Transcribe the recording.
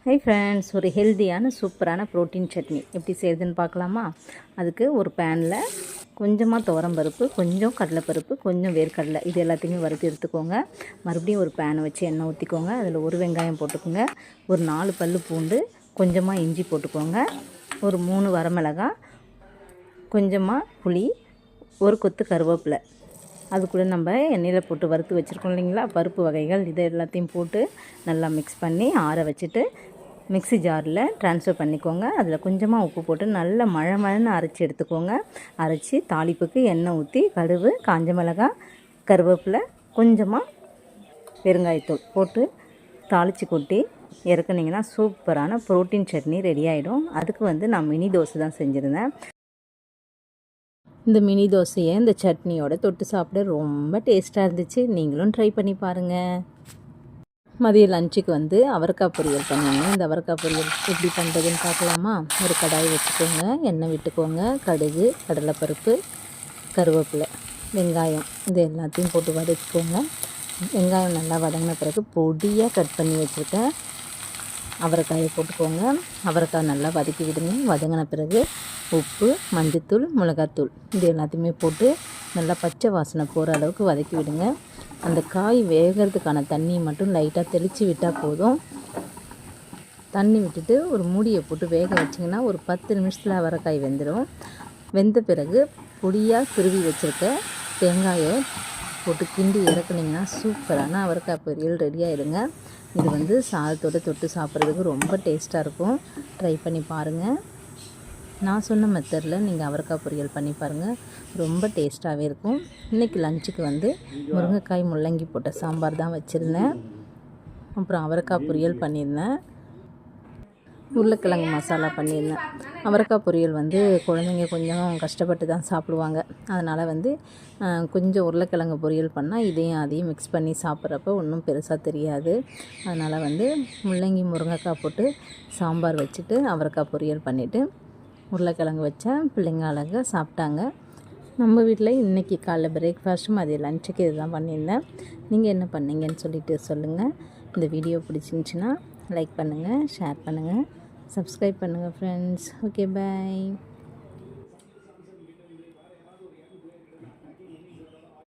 Hi friends, ஒரு ஹெல்த்தியான சூப்பரான ப்ரோட்டீன் சட்னி எப்படி செய்யுதுன்னு பார்க்கலாமா? அதுக்கு ஒரு பேனில் கொஞ்சமாக துவரம்பருப்பு, கொஞ்சம் கடலைப்பருப்பு, கொஞ்சம் வேர்க்கடலை இது எல்லாத்தையுமே வறுத்து எடுத்துக்கோங்க. மறுபடியும் ஒரு பேனை வச்சு எண்ணெய் ஊற்றிக்கோங்க. அதில் ஒரு வெங்காயம் போட்டுக்கோங்க, ஒரு 4 பல் பூண்டு, கொஞ்சமாக இஞ்சி போட்டுக்கோங்க, ஒரு 3 வரமிளகாய், கொஞ்சமாக புளி, ஒரு கொத்து கருவேப்பிலை. அது கூட நம்ம எண்ணெயில் போட்டு வறுத்து வச்சுருக்கோம் இல்லைங்களா, பருப்பு வகைகள் இதை எல்லாத்தையும் போட்டு நல்லா மிக்ஸ் பண்ணி ஆற வச்சுட்டு மிக்ஸி ஜாரில் ட்ரான்ஸ்ஃபர் பண்ணிக்கோங்க. அதில் கொஞ்சமாக உப்பு போட்டு நல்லா மழன்னு அரைச்சி எடுத்துக்கோங்க. அரைச்சி தாளிப்புக்கு எண்ணெய் ஊற்றி கடுகு, காஞ்ச மிளகாய், கருவேப்பிலை, கொஞ்சமாக பெருங்காயத்தூள் போட்டு தாளித்து கொட்டி இறக்குனிங்கன்னா சூப்பரான ப்ரோட்டீன் சட்னி ரெடி ஆகிடும். அதுக்கு நான் மினி தோசை தான் செஞ்சுருந்தேன். இந்த மினி தோசையை இந்த சட்னியோட தொட்டு சாப்பிட ரொம்ப டேஸ்ட்டாக இருந்துச்சு. நீங்களும் ட்ரை பண்ணி பாருங்கள். மதிய லஞ்சுக்கு அவரைக்காய் பொரியல் பண்ணுங்க. இந்த அவரைக்காய் பொரியல் எப்படி பண்ணுறதுன்னு பார்க்கலாமா? ஒரு கடாய் வச்சுக்கோங்க, எண்ணெய் விட்டுக்கோங்க, கடுகு, கடலைப்பருப்பு, கருவேப்பிலை, வெங்காயம் இது எல்லாத்தையும் போட்டு வதக்கிக்கோங்க. வெங்காயம் நல்லா வதங்கின பிறகு பொடியாக கட் பண்ணி வச்சுருக்கேன் அவரைக்காயை போட்டுக்கோங்க. அவரைக்காய் நல்லா வதக்கி விடுங்க. வதங்கின பிறகு உப்பு, மஞ்சத்தூள், மிளகாத்தூள் இது எல்லாத்தையுமே போட்டு நல்லா பச்சை வாசனை போகிற அளவுக்கு வதக்கி விடுங்க. அந்த காய் வேகிறதுக்கான தண்ணியை மட்டும் லைட்டாக தெளித்து விட்டால் போதும். தண்ணி விட்டுட்டு ஒரு மூடியை போட்டு வேக வச்சிங்கன்னா ஒரு 10 நிமிஷத்தில் அவரைக்காய் வெந்துடும். வெந்த பிறகு பொடியாக துருவி வச்சுருக்க தேங்காயை போட்டு கிண்டி இறக்குனிங்கன்னா சூப்பரான அவரைக்காய் பொரியல் ரெடி ஆகிடுங்க. இது சாதத்தோடு தொட்டு சாப்பிட்றதுக்கு ரொம்ப டேஸ்ட்டாக இருக்கும். ட்ரை பண்ணி பாருங்கள். நான் சொன்ன மெத்தடில் நீங்கள் அவரைக்காய் பொரியல் பண்ணி பாருங்கள், ரொம்ப டேஸ்ட்டாகவே இருக்கும். இன்றைக்கி லஞ்சுக்கு முருங்கைக்காய் முள்ளங்கி போட்ட சாம்பார் தான் வச்சுருந்தேன். அப்புறம் அவரைக்காய் பொரியல் பண்ணியிருந்தேன், உருளைக்கிழங்கு மசாலா பண்ணியிருந்தேன். அவரைக்காய் பொரியல் குழந்தைங்க கொஞ்சம் கஷ்டப்பட்டு தான் சாப்பிடுவாங்க. அதனால் கொஞ்சம் உருளைக்கிழங்கு பொரியல் பண்ணால் அதையும் மிக்ஸ் பண்ணி சாப்பிட்றப்ப ஒன்றும் பெருசாக தெரியாது. அதனால் முள்ளங்கி முருங்கைக்காய் போட்டு சாம்பார் வச்சுட்டு அவரைக்காய் பொரியல் பண்ணிவிட்டு உருளைக்கிழங்கு வச்சேன். பிள்ளைங்க அழகாக சாப்பிட்டாங்க. நம்ம வீட்டில் இன்றைக்கி காலைல பிரேக்ஃபாஸ்ட்டும் அதே லஞ்சுக்கு இது தான் பண்ணியிருந்தேன். நீங்கள் என்ன பண்ணீங்கன்னு சொல்லிட்டு சொல்லுங்கள். இந்த வீடியோ பிடிச்சிருந்துச்சின்னா லைக் பண்ணுங்கள், ஷேர் பண்ணுங்கள், சப்ஸ்கிரைப் பண்ணுங்கள் ஃப்ரெண்ட்ஸ். ஓகே, பாய்.